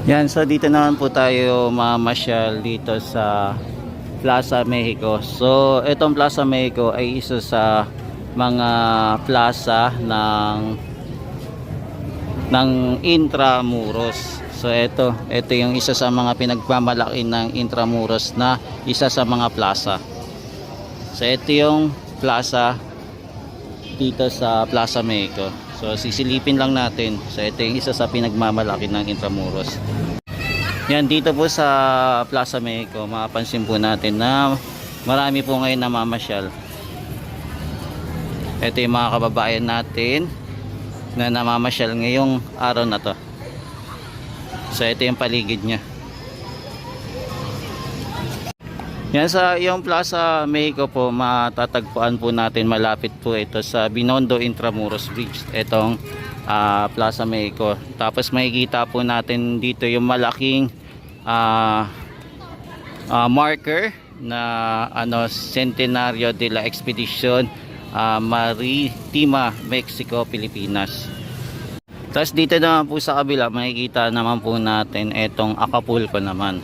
Yan, so dito naman po tayo mamasyal dito sa Plaza Mexico. So, itong Plaza Mexico ay isa sa mga plaza ng Intramuros. So, ito yung isa sa mga pinagmamalaki ng Intramuros na isa sa mga plaza. So, ito yung plaza dito sa Plaza Mexico. So, sisilipin lang natin. So, ito yung isa sa pinagmamalaki ng Intramuros. Yan, dito po sa Plaza Mexico, mapapansin po natin na marami po ngayon namamasyal. Ito yung mga kababayan natin na namamasyal ngayong araw na to. So, ito yung paligid niya. Yan, sa yung Plaza Mexico po, matatagpuan po natin, malapit po ito sa Binondo Intramuros Bridge. Itong Plaza Mexico. Tapos makikita po natin dito yung malaking marker na Centenario de la Expedición Maritima Mexico Pilipinas. Tapos dito naman po sa kabila makikita naman po natin itong Acapulco naman.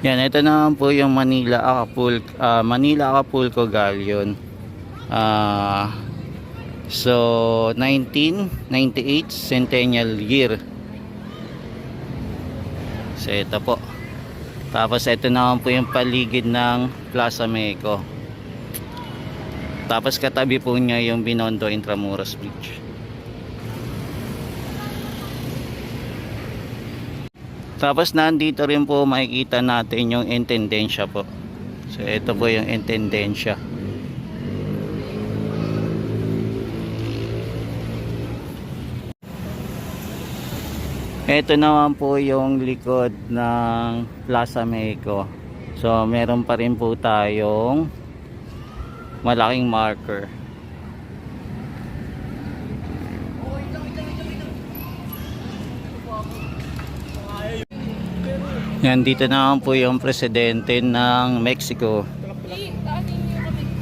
Yan, ito naman po yung Manila Acapulco Galleon. So 1998 centennial year. So ito po. Tapos ito naman po yung paligid ng Plaza Mexico. Tapos katabi po niya yung Binondo Intramuros Bridge. Tapos nandito rin po makikita natin yung Intendensya po. So ito po yung Intendensya. Ito naman po yung likod ng Plaza Mexico. So meron pa rin po tayong malaking marker. Yan, dito naman po yung presidente ng Mexico.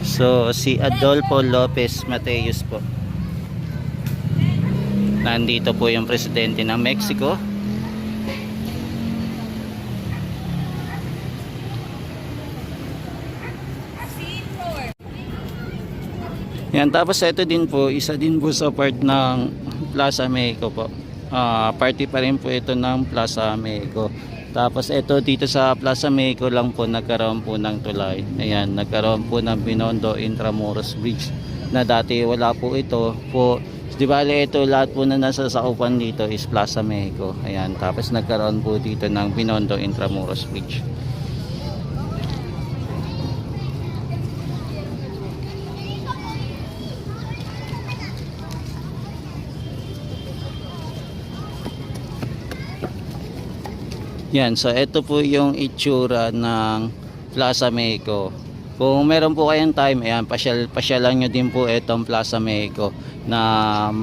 So si Adolfo López Mateos po. Nandito po yung presidente ng Mexico. Yan, tapos ito din po, isa din po sa part ng Plaza Mexico po. Party pa rin po ito ng Plaza Mexico. Tapos ito dito sa Plaza Mexico lang po nagkaroon po ng tulay. Ayan, nagkaroon po ng Binondo Intramuros Bridge na dati wala po ito po. Di bale ito lahat po na nasa sakupan dito is Plaza Mexico. Ayan, tapos nagkaroon po dito ng Binondo Intramuros Bridge. Yan, so ito po yung itsura ng Plaza Mexico. Kung meron po kayong time, ayan, pasyalan nyo din po itong Plaza Mexico na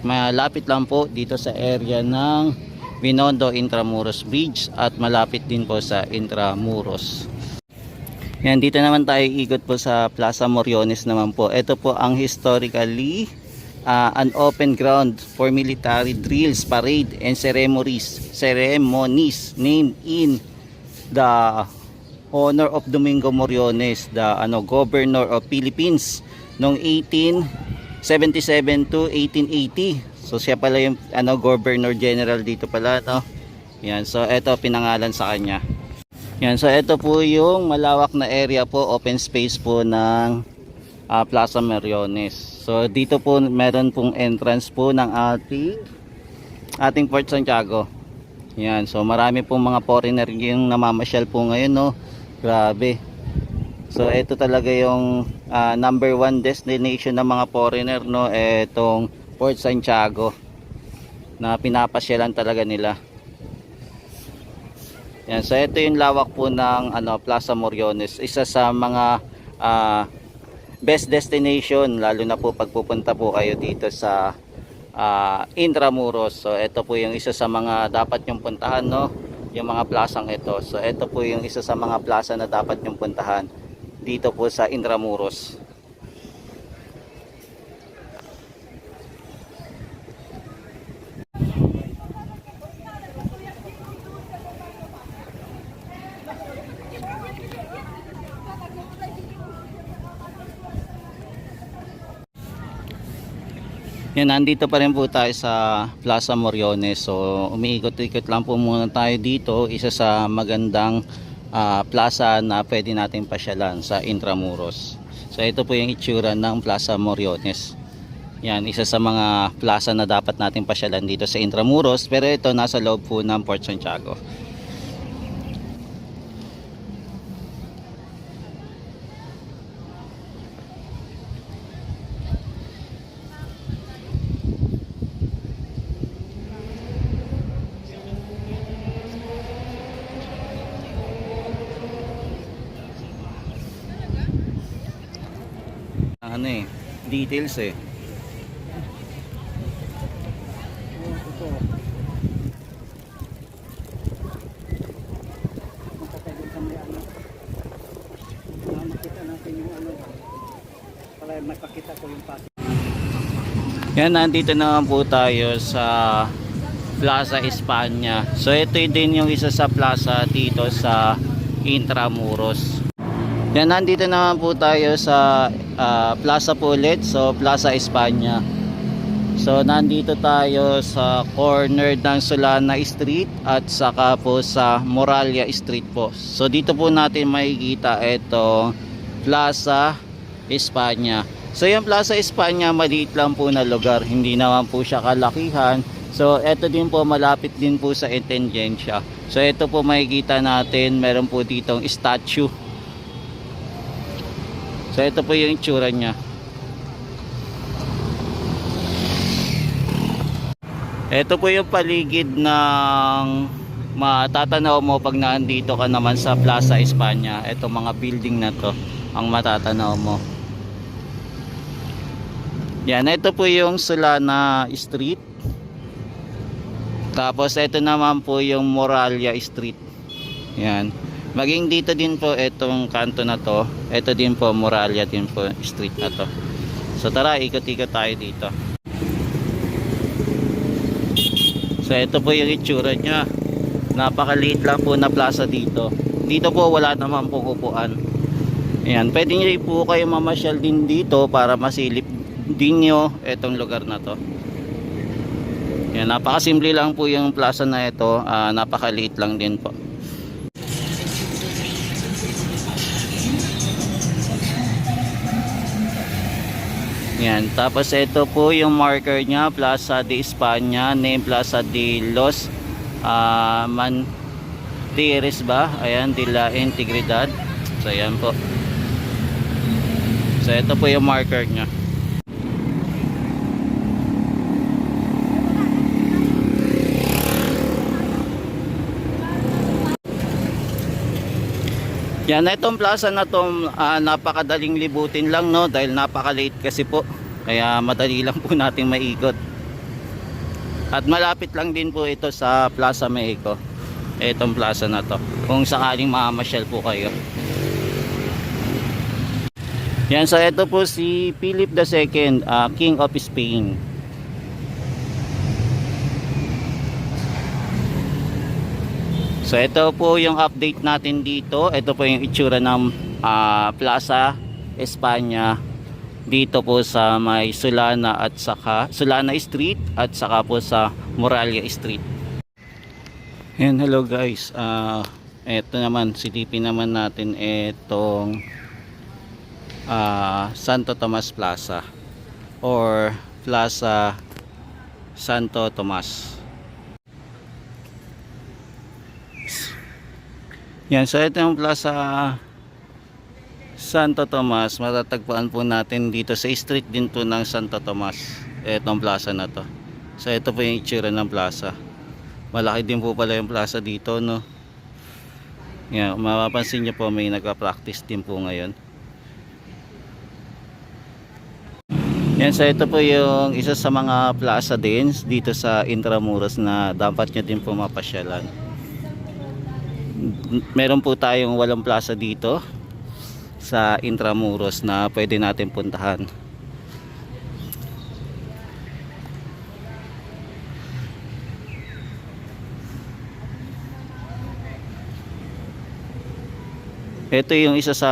malapit lang po dito sa area ng Binondo Intramuros Bridge at malapit din po sa Intramuros. Yan, dito naman tayo ikot po sa Plaza Moriones naman po. Ito po ang historically an open ground for military drills, parade and ceremonies named in the honor of Domingo Moriones, the governor of Philippines noong 1877 to 1880. So siya pala yung governor general dito pala, no? Yan, so ito pinangalan sa kanya. Yan, so ito po yung malawak na area po, open space po ng Plaza Moriones. So dito po meron pong entrance po ng ating Fort Santiago. Yan, so marami pong mga foreigner yung namamasyal po ngayon, no? Grabe. So ito talaga yung number 1 destination ng mga foreigner, no? Etong Fort Santiago na pinapasyalan talaga nila. Yan, so ito yung lawak po ng Plaza Moriones. Isa sa mga best destination, lalo na po pag pupunta po kayo dito sa Intramuros. So ito po yung isa sa mga dapat nyong puntahan, no? Yung mga plasang ito. So ito po yung isa sa mga plaza na dapat nyong puntahan dito po sa Intramuros. Yan, nandito pa rin po tayo sa Plaza Moriones. So, umiikot-ikot lang po muna tayo dito. Isa sa magandang plaza na pwede natin pasyalan sa Intramuros. So, ito po yung itsura ng Plaza Moriones. Yan, isa sa mga plaza na dapat natin pasyalan dito sa Intramuros. Pero ito, nasa loob po ng Port Santiago. Ano eh, details eh. Makita ko yung pati. Yan, nandito naman po tayo sa Plaza España. So ito din yung isa sa plaza dito sa Intramuros. Yan, nandito naman po tayo sa plaza po ulit. So Plaza España. So nandito tayo sa corner ng Solana Street at saka po sa Moralia Street po. So dito po natin makikita itong Plaza España. So yung Plaza España, maliit lang po na lugar, hindi naman po siya kalakihan. So ito din po, malapit din po sa Intelligentsia. So ito po makikita natin, meron po ditong statue. So ito po yung itsura niya. Ito po yung paligid ng matatanaw mo pag naandito ka naman sa Plaza España. Ito mga building na to ang matatanaw mo. Yan, ito po yung Solana Street. Tapos ito naman po yung Moralia Street. Yan. Maging dito din po itong kanto na to. Ito din po Moralia din po street na to. So tara, ikot-ikot tayo dito. So ito po yung itsura nya. Napakaliit lang po na plaza dito. Dito po wala naman pong upuan. Ayan, pwede nyo po kayo mamasyal din dito para masilip din nyo itong lugar na to. Ayan, napakasimple lang po yung plaza na ito. Napakaliit lang din po. Yan, tapos ito po yung marker nya, Plaza de España, name Plaza de los Mantiris ba? Ayan, de la Integridad. So ayan po. So ito po yung marker nya. Yan, itong plaza na to, napakadaling libutin lang, no, dahil napakaliit kasi po. Kaya madali lang po natin maikot. At malapit lang din po ito sa Plaza Mexico. Itong plaza na to, kung sakaling mamamasyal po kayo. Yan, so ito po si Philip II, King of Spain. So ito po yung update natin dito. Ito po yung itsura ng Plaza España dito po sa may Solana at saka Solana Street at saka po sa Moralia Street. And hello guys. Ito naman, silipin naman natin itong Santo Tomas Plaza or Plaza Santo Tomas. Yan, so ito yung Plaza Santo Tomas. Matatagpuan po natin dito sa street din po ng Santo Tomas. Itong plaza na to. So ito po yung itsura ng plaza. Malaki din po pala yung plaza dito, no. Yan, mapapansin nyo po may nagpa-practice din po ngayon. Yan, so ito po yung isa sa mga plaza din dito sa Intramuros na dapat nyo din po mapasyalan. Meron po tayong 8 plaza dito sa Intramuros na pwede natin puntahan. Ito yung isa sa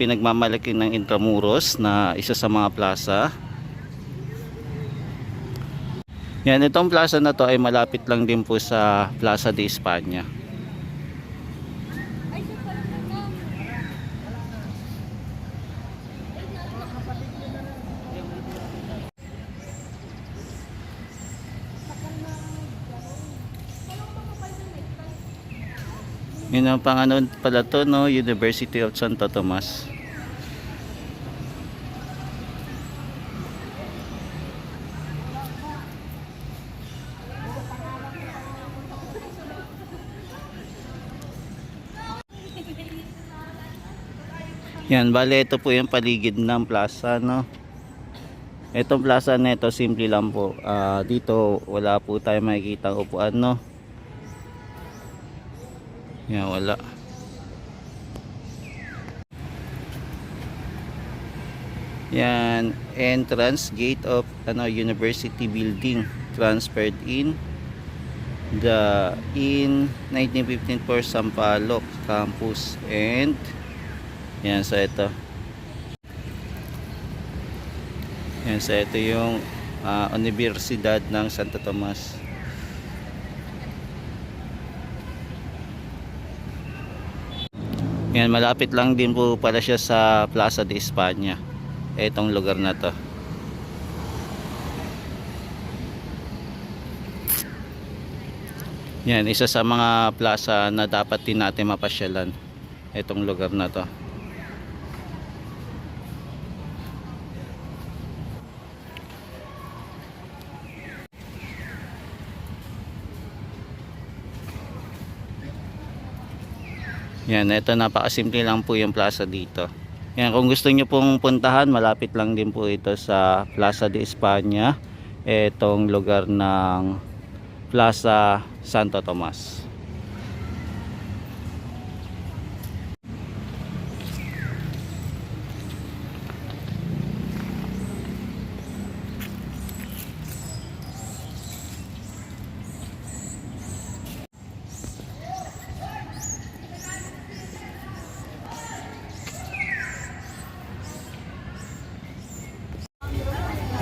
pinagmamalaki ng Intramuros na isa sa mga plaza. Yan, itong plaza na to ay malapit lang din po sa Plaza de España. Yun ang pang ano pala to, no? University of Santo Tomas. Yan, bale ito po yung paligid ng plaza, no? Itong plaza na ito, simple lang po. Dito wala po tayo makikita upuan, no? Yan, wala. Yan, entrance gate of university building transferred in 1915 for Sampaloc campus. And yan, so ito. Yan, so ito yung Universidad ng Santo Tomas. Yan, malapit lang din po pala siya sa Plaza de España. Etong lugar na to. Yan, isa sa mga plaza na dapat din natin mapasyalan. Etong lugar na to. Yan, ito napakasimple lang po yung plaza dito. Yan, kung gusto nyo pong puntahan, malapit lang din po ito sa Plaza de España. Itong lugar ng Plaza Santo Tomas.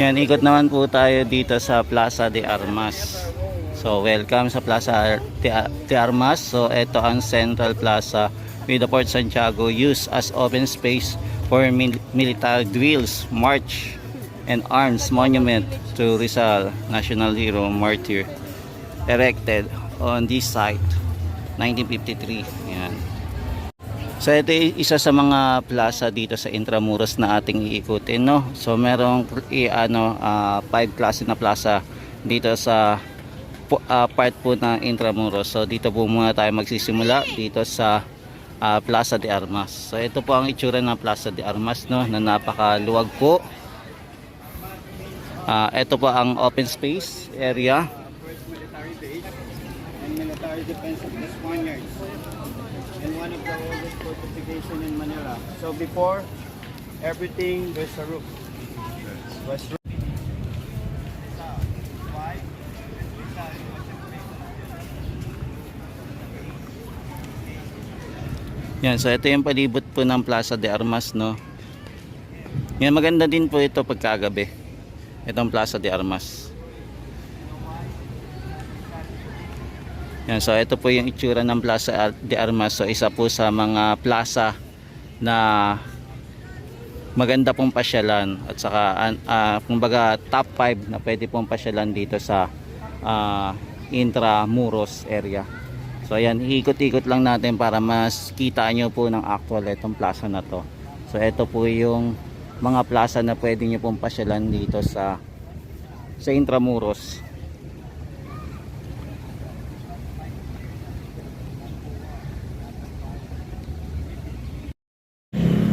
Yan, ikot naman po tayo dito sa Plaza de Armas. So, welcome sa Plaza de Armas. So, ito ang Central Plaza with the Port Santiago used as open space for military drills, march, and arms monument to Rizal, national hero martyr, erected on this site, 1953. Yan. So ito isa sa mga plaza dito sa Intramuros na ating iikutin, no? So merong 5 klase na plaza dito sa part po ng Intramuros. So dito po muna tayo magsisimula dito sa Plaza de Armas. So ito po ang itsura ng Plaza de Armas, no, na napakaluwag po. Ito po ang open space area. Military base and military defense of the Spaniards. And one of the oldest fortification in Manila. So before everything, there's a roof. West roof. Yan, so ito yung palibot po ng Plaza de Armas, no. Yan, maganda din po ito pagkagabi. Itong Plaza de Armas. Yan, so ito po yung itsura ng Plaza de Armas. So isa po sa mga plaza na maganda pong pasyalan at saka kumbaga top 5 na pwede pong pasyalan dito sa Intramuros area. So ayan, iikot-ikot lang natin para mas kita nyo po ng actual itong plaza na to. So ito po yung mga plaza na pwede nyo pong pasyalan dito sa Intramuros.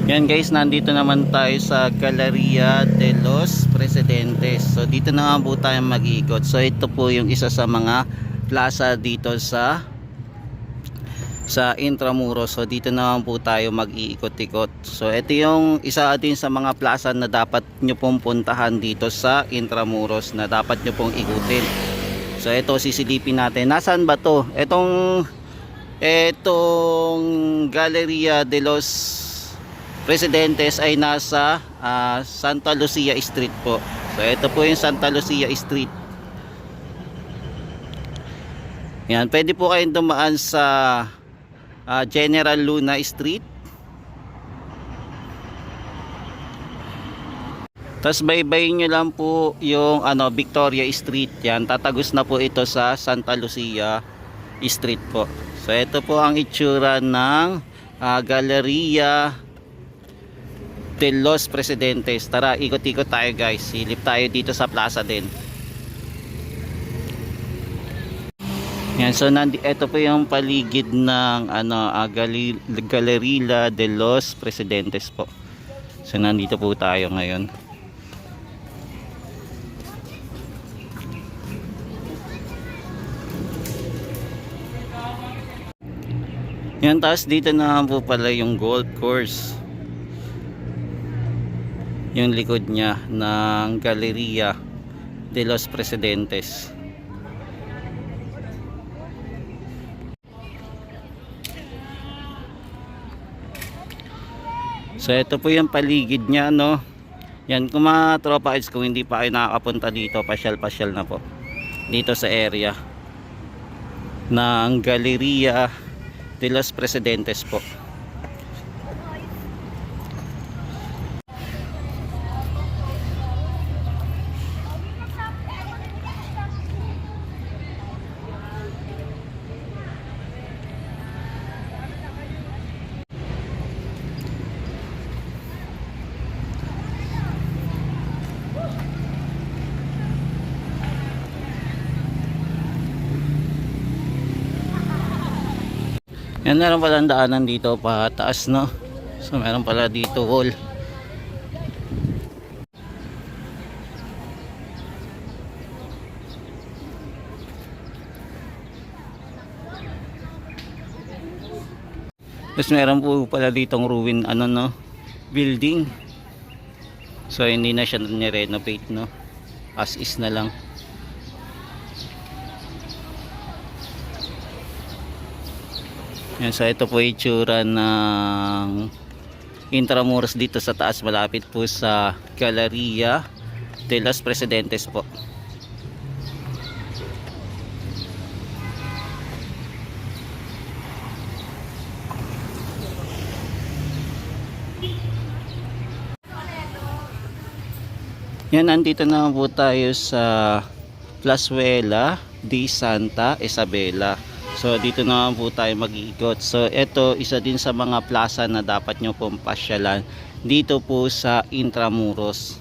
Yan guys, nandito naman tayo sa Galleria de los Presidentes. So dito na nga po tayo mag-iikot. So ito po yung isa sa mga plaza dito sa Intramuros. So dito naman po tayo mag-iikot-ikot. So ito yung isa din sa mga plaza na dapat nyo pong puntahan dito sa Intramuros, na dapat nyo pong ikutin. So ito, sisilipin natin. Nasaan ba to? Etong Galleria de los Presidentes ay nasa Santa Lucia Street po. So ito po yung Santa Lucia Street. Yan, pwede po kayong dumaan sa General Luna Street. Tapos baybayin nyo lang po yung Victoria Street. Yan, tatagos na po ito sa Santa Lucia Street po. So ito po ang itsura ng Galleria de los Presidentes. Tara, ikot-ikot tayo guys. Silip tayo dito sa plaza din. Yan, so ito po yung paligid ng Galleria de los Presidentes po. So nandito po tayo ngayon. Yan, tapos dito na po pala yung golf course. Yung likod niya ng Galleria de los Presidentes. So ito po yung paligid niya, no. Yan, kung mga tropa kids, kung hindi pa kayo nakakapunta dito, pasyal-pasyal na po dito sa area ng Galleria de los Presidentes po. Yan, meron pala daanan dito pa taas, no. So meron pala dito wall. Tapos meron po pala ditong ruin no, building. So hindi na siya ni-renovate, no. As is na lang. Yan, so ito po yung itsura ng Intramuros dito sa taas, malapit po sa Galleria de los Presidentes po. Yan, nandito na po tayo sa Plazuela de Santa Isabela. So dito naman po tayo mag-iikot. So ito, isa din sa mga plaza na dapat nyo pong pasyalan dito po sa Intramuros.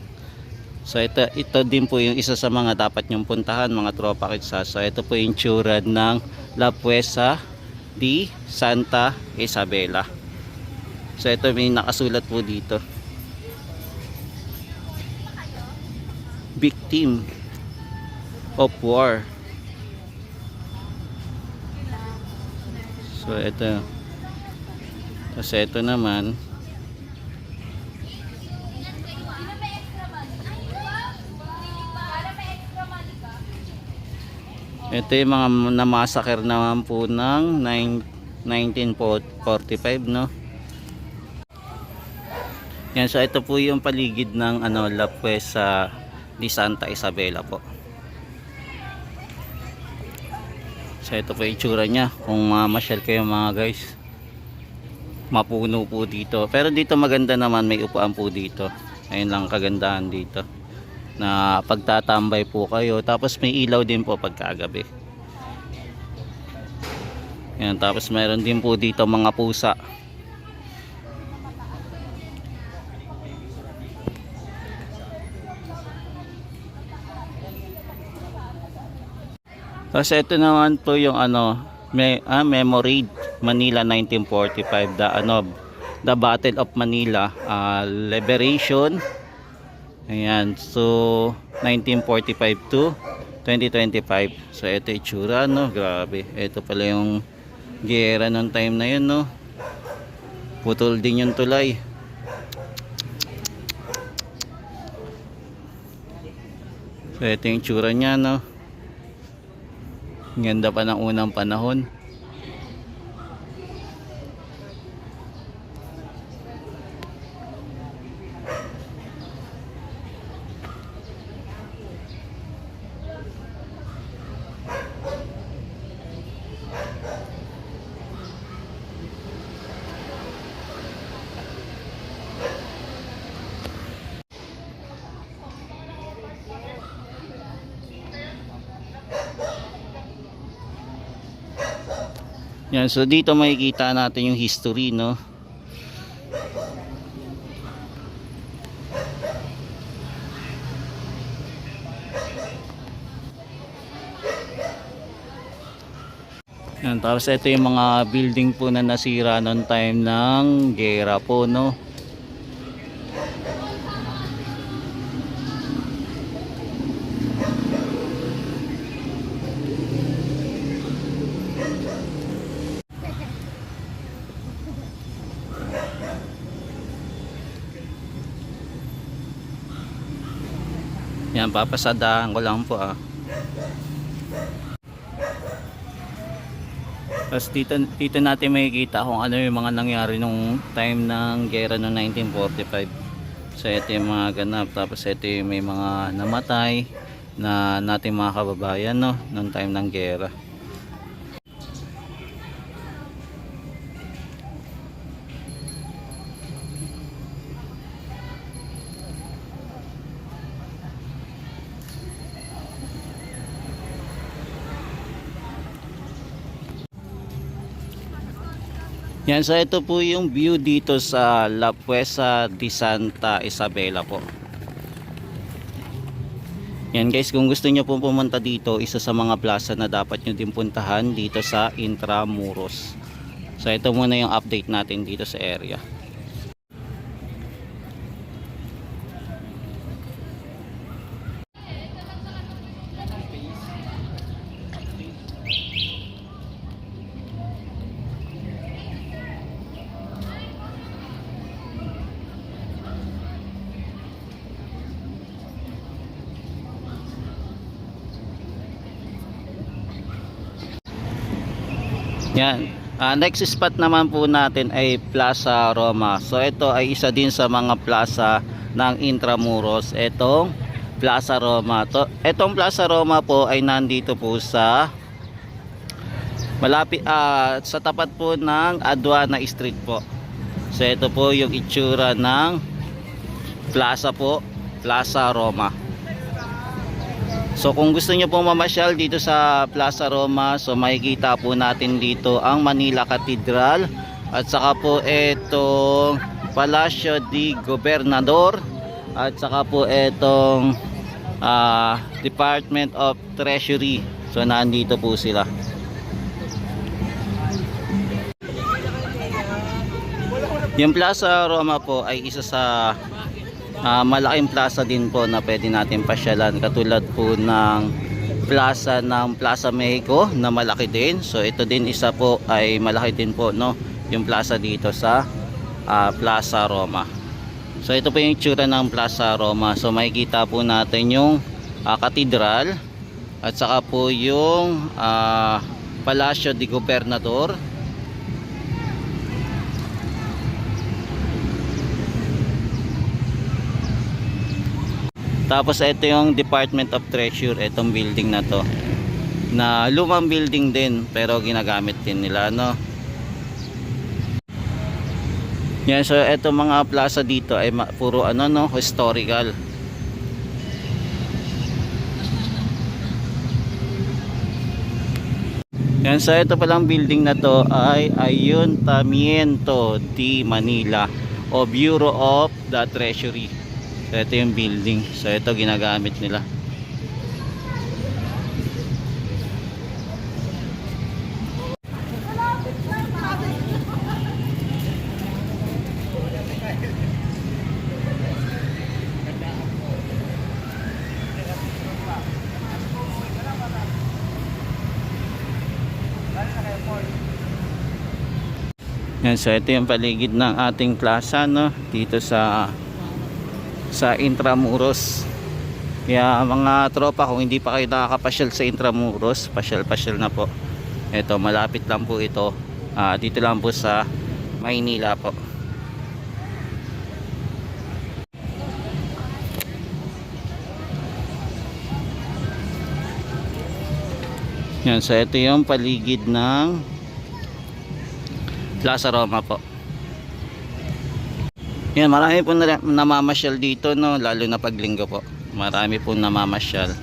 So ito din po yung isa sa mga dapat nyong puntahan, mga tropa kitsa. So ito po yung tsura ng La Puesa de Santa Isabela. So ito, may nakasulat po dito, Victim of War. So ito. Tapos ito naman, ito yung mga namasaker naman po ng 1945, no. Yan, so ito po yung paligid ng La Puesa de Santa Isabela po. So ito po yung itsura nya. Kung mamasyal kayo mga guys, mapuno po dito. Pero dito maganda naman, may upuan po dito. Ayun lang kagandahan dito, na pagtatambay po kayo. Tapos may ilaw din po pagkagabi. Yan, tapos meron din po dito mga pusa. Tapos ito naman po yung Memory Manila 1945, the Battle of Manila, Liberation. Ayan, so 1945 to 2025. So ito itsura, no, grabe. Ito pala yung giyera nung time na yun, no. Putol din yung tulay. So ito yung itsura nya, no. Ganda pa ng unang panahon. Yan, so dito makikita natin yung history, no. Yan, tapos ito yung mga building po na nasira noong time ng gera po, no. Yan, papasadahan ko lang po Tapos dito natin makikita kung ano yung mga nangyari nung time ng gera noong 1945. So ito yung mga ganap. Tapos ito yung may mga namatay na nating mga kababayan, no, nung time ng gera. Yan, so ito po yung view dito sa La Puesa de Santa Isabela po. Yan guys, kung gusto nyo po pumunta dito, isa sa mga plaza na dapat nyo din puntahan dito sa Intramuros. So ito muna yung update natin dito sa area. Yan. Next spot naman po natin ay Plaza Roma. So ito ay isa din sa mga plaza ng Intramuros. Itong Plaza Roma. Itong Plaza Roma po ay nandito po sa malapit sa tapat po ng Aduana Street po. So ito po yung itsura ng plaza po, Plaza Roma. So kung gusto nyo pong mamasyal dito sa Plaza Roma, so makikita po natin dito ang Manila Cathedral at saka po itong Palacio de Gobernador at saka po itong Department of Treasury. So nandito po sila. Yung Plaza Roma po ay isa sa malaking plaza din po na pwede natin pasyalan, katulad po ng Plaza Mexico na malaki din. So ito din isa po ay malaki din po, no, yung plaza dito sa Plaza Roma. So ito po yung itsura ng Plaza Roma. So makikita po natin yung katedral at saka po yung Palacio de Gobernador. Tapos ito yung Department of Treasury, itong building na to, na lumang building din pero ginagamit din nila, no. Yan, so ito mga plaza dito ay puro ano, no, historical. Yan, so ito palang building na to ay Ayuntamiento de Manila o Bureau of the Treasury. So ito yung building. So ito ginagamit nila. Yan, so ito yung paligid ng ating plaza, no, dito sa Intramuros. Kaya mga tropa, kung hindi pa kayo nakakapasyal sa Intramuros, pasyal na po. Ito, malapit lang po ito. Dito lang po sa Maynila po. Yan, so ito yung paligid ng Plaza Roma po. Yan, marami po namamasyal dito, no, lalo na pag linggo po. Marami po namamasyal.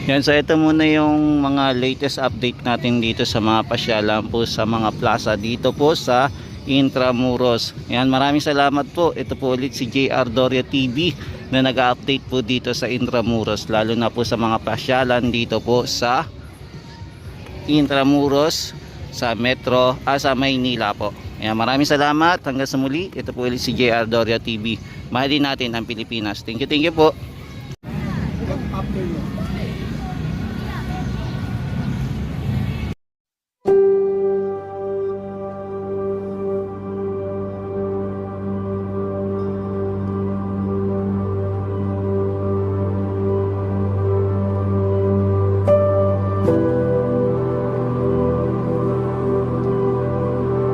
Yan, so ito muna yung mga latest update natin dito sa mga pasyalan po sa mga plaza dito po sa Intramuros. Yan, maraming salamat po. Ito po ulit si JR Doria TV na nag-update po dito sa Intramuros, lalo na po sa mga pasyalan dito po sa Intramuros, sa Metro, sa Maynila po. Yan, maraming salamat. Hanggang sa muli. Ito po ulit si JR Doria TV. Mahalin natin ang Pilipinas. Thank you po. After